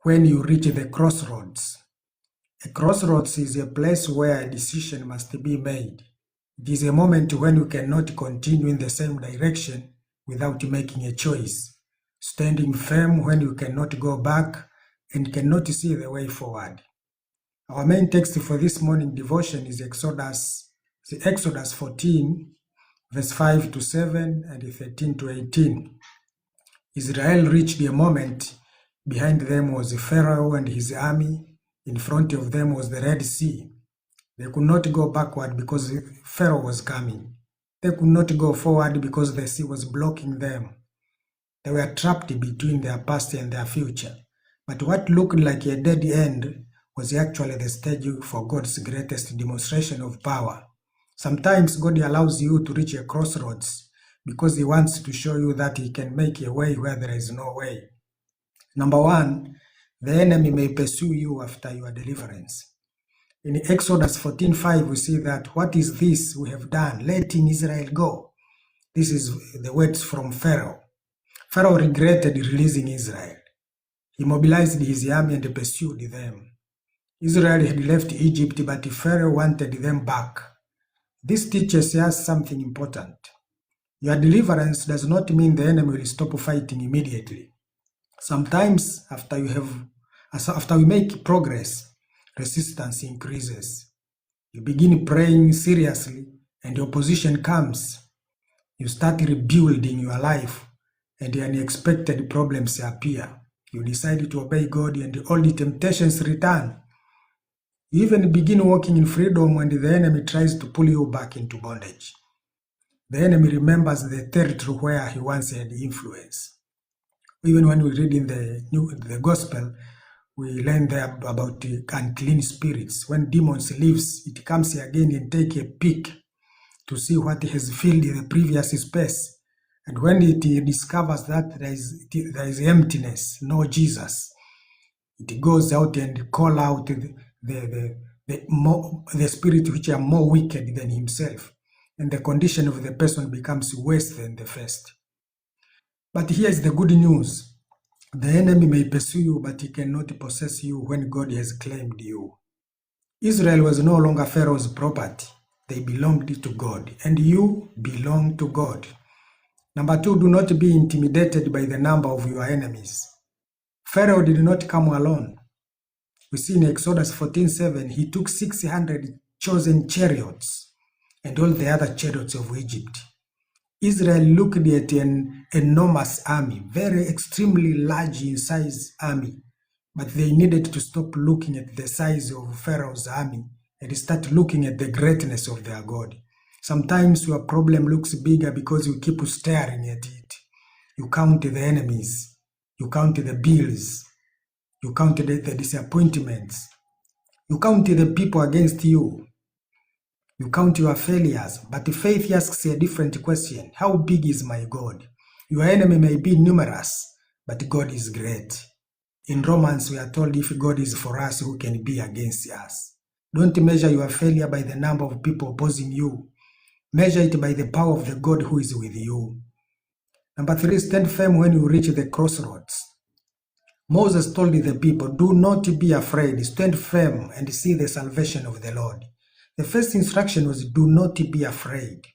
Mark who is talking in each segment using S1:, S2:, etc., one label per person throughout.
S1: when you reach the crossroads. A crossroads is a place where a decision must be made. It is a moment when you cannot continue in the same direction without making a choice, standing firm when you cannot go back and cannot see the way forward. Our main text for this morning devotion is Exodus 14, verse 5 to 7 and 13 to 18. Israel reached a moment. Behind them was Pharaoh and his army. In front of them was the Red Sea. They could not go backward because Pharaoh was coming. They could not go forward because the sea was blocking them. They were trapped between their past and their future. But what looked like a dead end was actually the stage for God's greatest demonstration of power. Sometimes God allows you to reach a crossroads because He wants to show you that He can make a way where there is no way. Number one, the enemy may pursue you after your deliverance. In Exodus 14:5, we see that, "What is this we have done, letting Israel go?" This is the words from Pharaoh. Pharaoh regretted releasing Israel. He mobilized his army and pursued them. Israel had left Egypt, but Pharaoh wanted them back. This teaches us something important. Your deliverance does not mean the enemy will stop fighting immediately. Sometimes after we make progress, resistance increases. You begin praying seriously and opposition comes. You start rebuilding your life and unexpected problems appear. You decide to obey God and all the temptations return. You even begin walking in freedom when the enemy tries to pull you back into bondage. The enemy remembers the territory where he once had influence. Even when we read in the gospel, we learn there about the unclean spirits. When demons leaves, it comes again and take a peek to see what has filled the previous space. And when it discovers that there is emptiness, no Jesus, it goes out and call out the spirit which are more wicked than himself. And the condition of the person becomes worse than the first. But here is the good news. The enemy may pursue you, but he cannot possess you when God has claimed you. Israel was no longer Pharaoh's property. They belonged to God, and you belong to God. Number two, do not be intimidated by the number of your enemies. Pharaoh did not come alone. We see in Exodus 14:7, he took 600 chosen chariots and all the other chariots of Egypt. Israel looked at an enormous army, very extremely large in size army, but they needed to stop looking at the size of Pharaoh's army and start looking at the greatness of their God. Sometimes your problem looks bigger because you keep staring at it. You count the enemies, you count the bills, you count the disappointments, you count the people against you. You count your failures, but faith asks a different question. How big is my God? Your enemy may be numerous, but God is great. In Romans, we are told if God is for us, who can be against us? Don't measure your failure by the number of people opposing you. Measure it by the power of the God who is with you. Number three, stand firm when you reach the crossroads. Moses told the people, do not be afraid, stand firm and see the salvation of the Lord. The first instruction was, do not be afraid.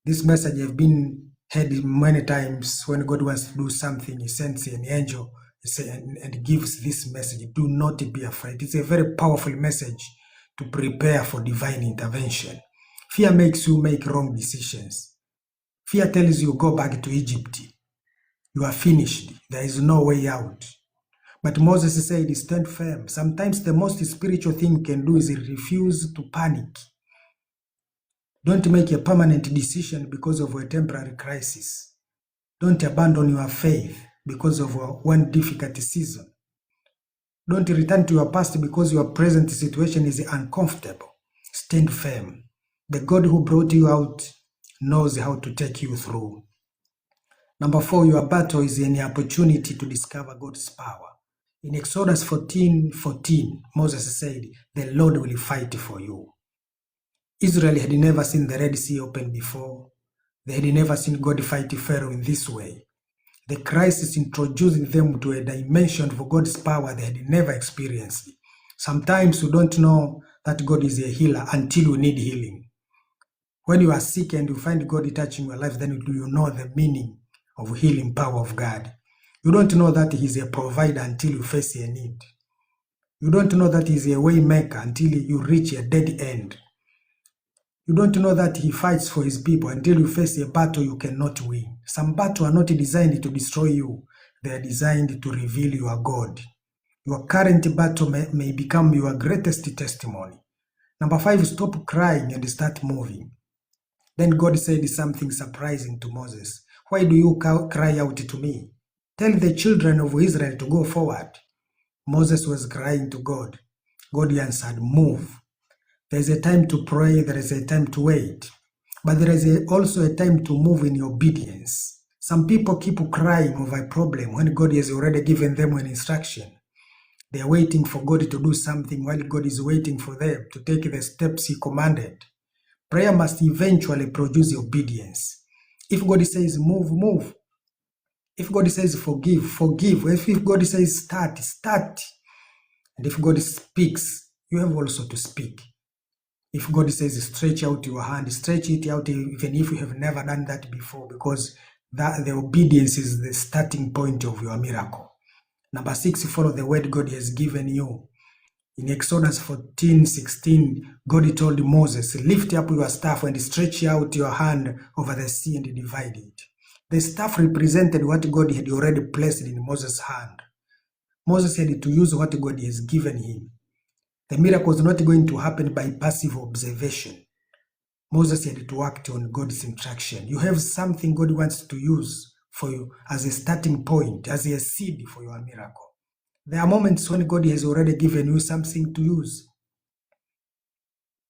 S1: This message has been heard many times. When God wants to do something, He sends an angel and gives this message, do not be afraid. It's a very powerful message to prepare for divine intervention. Fear makes you make wrong decisions. Fear tells you, go back to Egypt. You are finished. There is no way out. But Moses said, stand firm. Sometimes the most spiritual thing you can do is refuse to panic. Don't make a permanent decision because of a temporary crisis. Don't abandon your faith because of one difficult season. Don't return to your past because your present situation is uncomfortable. Stand firm. The God who brought you out knows how to take you through. Number four, your battle is an opportunity to discover God's power. In Exodus 14:14, Moses said, the Lord will fight for you. Israel had never seen the Red Sea open before. They had never seen God fight Pharaoh in this way. The crisis introduced them to a dimension of God's power they had never experienced. Sometimes you don't know that God is a healer until you need healing. When you are sick and you find God touching your life, then do you know the meaning of healing power of God. You don't know that He's a provider until you face a need. You don't know that He's a way maker until you reach a dead end. You don't know that He fights for His people until you face a battle you cannot win. Some battles are not designed to destroy you. They are designed to reveal your God. Your current battle may become your greatest testimony. Number 5, stop crying and start moving. Then God said something surprising to Moses. Why do you cry out to me? Tell the children of Israel to go forward. Moses was crying to God. God answered, move. There is a time to pray, there is a time to wait. But there is also a time to move in obedience. Some people keep crying over a problem when God has already given them an instruction. They are waiting for God to do something while God is waiting for them to take the steps He commanded. Prayer must eventually produce obedience. If God says move, move. If God says forgive, forgive. If God says start, start. And if God speaks, you have also to speak. If God says stretch out your hand, stretch it out even if you have never done that before, because the obedience is the starting point of your miracle. Number 6, follow the word God has given you. In Exodus 14:16, God told Moses, lift up your staff and stretch out your hand over the sea and divide it. The staff represented what God had already placed in Moses' hand. Moses had to use what God has given him. The miracle was not going to happen by passive observation. Moses had to act on God's instruction. You have something God wants to use for you as a starting point, as a seed for your miracle. There are moments when God has already given you something to use.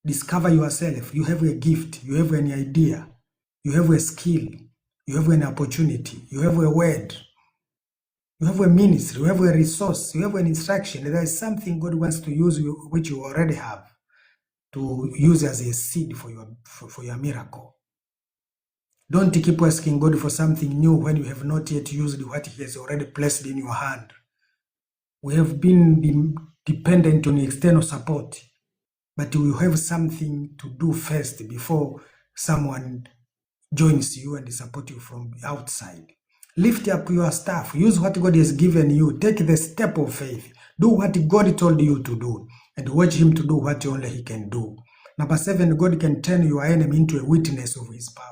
S1: Discover yourself. You have a gift. You have an idea. You have a skill. You have an opportunity. You have a word. You have a ministry. You have a resource. You have an instruction. There is something God wants to use which you already have to use as a seed for your miracle. Don't keep asking God for something new when you have not yet used what He has already placed in your hand. We have been dependent on external support, but we have something to do first before someone joins you and support you from outside. Lift up your staff. Use what God has given you. Take the step of faith. Do what God told you to do and watch Him to do what only He can do. Number 7, God can turn your enemy into a witness of His power.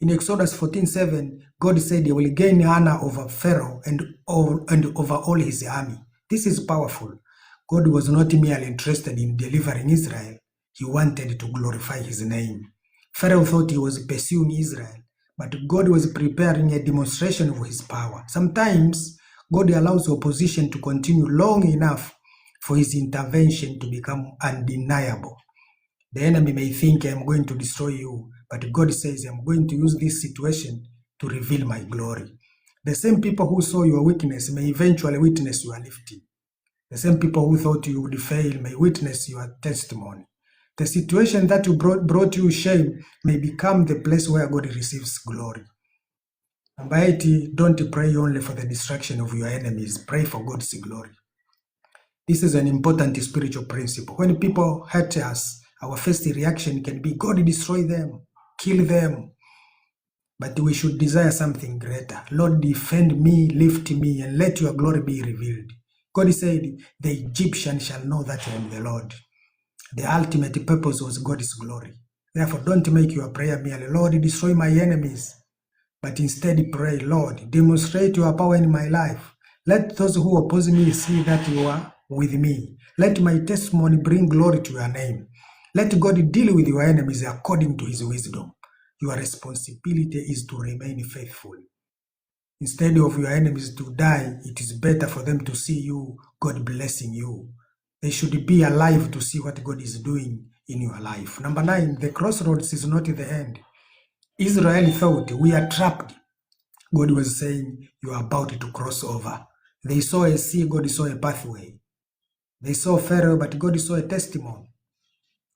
S1: In Exodus 14:7, God said He will gain honor over Pharaoh and over all his army. This is powerful. God was not merely interested in delivering Israel. He wanted to glorify His name. Pharaoh thought he was pursuing Israel, but God was preparing a demonstration of His power. Sometimes God allows opposition to continue long enough for His intervention to become undeniable. The enemy may think, I'm going to destroy you, but God says, I'm going to use this situation to reveal my glory. The same people who saw your weakness may eventually witness your lifting. The same people who thought you would fail may witness your testimony. The situation that brought you shame may become the place where God receives glory. Number 8, don't pray only for the destruction of your enemies. Pray for God's glory. This is an important spiritual principle. When people hurt us, our first reaction can be, God, destroy them, kill them. But we should desire something greater. Lord, defend me, lift me, and let your glory be revealed. God said, the Egyptian shall know that I am the Lord. The ultimate purpose was God's glory. Therefore, don't make your prayer merely, Lord, destroy my enemies. But instead pray, Lord, demonstrate your power in my life. Let those who oppose me see that you are with me. Let my testimony bring glory to your name. Let God deal with your enemies according to His wisdom. Your responsibility is to remain faithful. Instead of your enemies to die, it is better for them to see you, God blessing you. They should be alive to see what God is doing in your life. Number 9, the crossroads is not the end. Israel thought, we are trapped. God was saying, you are about to cross over. They saw a sea, God saw a pathway. They saw Pharaoh, but God saw a testimony.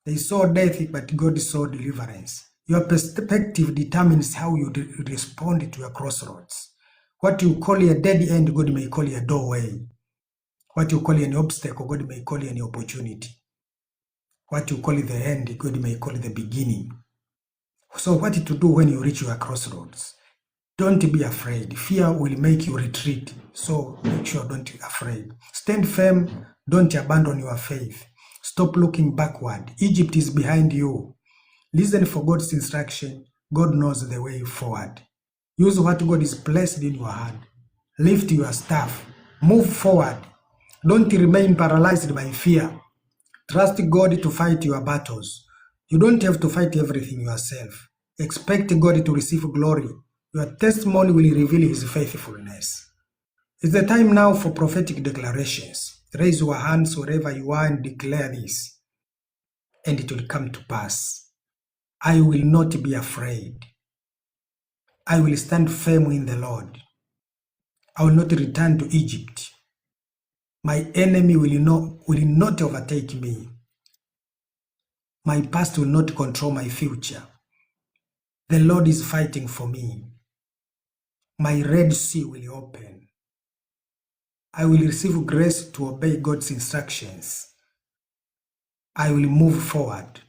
S1: They saw death, but God saw deliverance. Your perspective determines how you respond to your crossroads. What you call a dead end, God may call a doorway. What you call an obstacle, God may call an opportunity. What you call the end, God may call the beginning. So what to do when you reach your crossroads? Don't be afraid. Fear will make you retreat. So make sure don't be afraid. Stand firm. Don't abandon your faith. Stop looking backward. Egypt is behind you. Listen for God's instruction. God knows the way forward. Use what God is placed in your hand. Lift your staff. Move forward. Don't remain paralyzed by fear. Trust God to fight your battles. You don't have to fight everything yourself. Expect God to receive glory. Your testimony will reveal His faithfulness. It's the time now for prophetic declarations. Raise your hands wherever you are and declare this, and it will come to pass. I will not be afraid. I will stand firm in the Lord. I will not return to Egypt. My enemy will not overtake me. My past will not control my future. The Lord is fighting for me. My Red Sea will open. I will receive grace to obey God's instructions. I will move forward.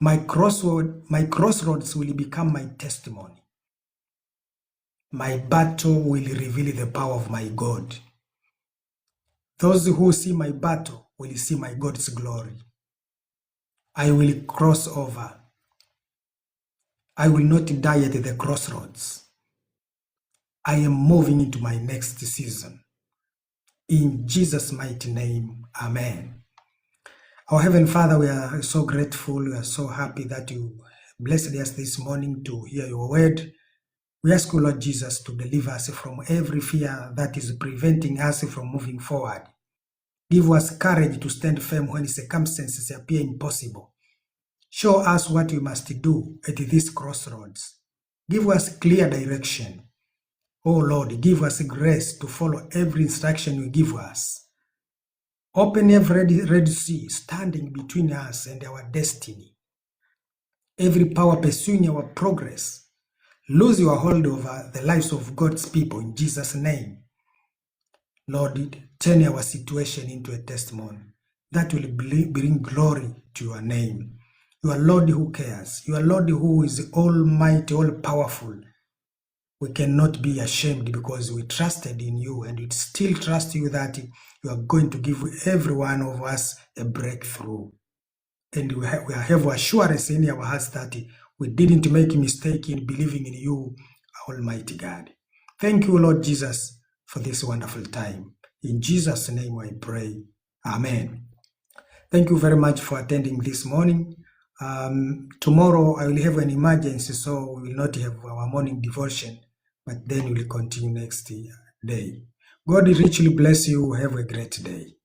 S1: My crossroads will become my testimony. My battle will reveal the power of my God. Those who see my battle will see my God's glory. I will cross over. I will not die at the crossroads. I am moving into my next season. In Jesus' mighty name, amen. Our Heavenly Father, we are so grateful. We are so happy that you blessed us this morning to hear your word. We ask you, Lord Jesus, to deliver us from every fear that is preventing us from moving forward. Give us courage to stand firm when circumstances appear impossible. Show us what we must do at this crossroads. Give us clear direction. Oh Lord, give us grace to follow every instruction you give us. Open every Red Sea standing between us and our destiny. Every power pursuing our progress, lose your hold over the lives of God's people in Jesus' name. Lord, turn our situation into a testimony that will bring glory to your name. You are Lord who cares. You are Lord who is almighty, all-powerful. We cannot be ashamed because we trusted in you, and we still trust you that you are going to give every one of us a breakthrough. And we have assurance in our hearts that we didn't make a mistake in believing in you, Almighty God. Thank you, Lord Jesus, for this wonderful time. In Jesus' name I pray. Amen. Thank you very much for attending this morning. Tomorrow I will have an emergency, so we will not have our morning devotion, but then we will continue next day. God richly bless you. Have a great day.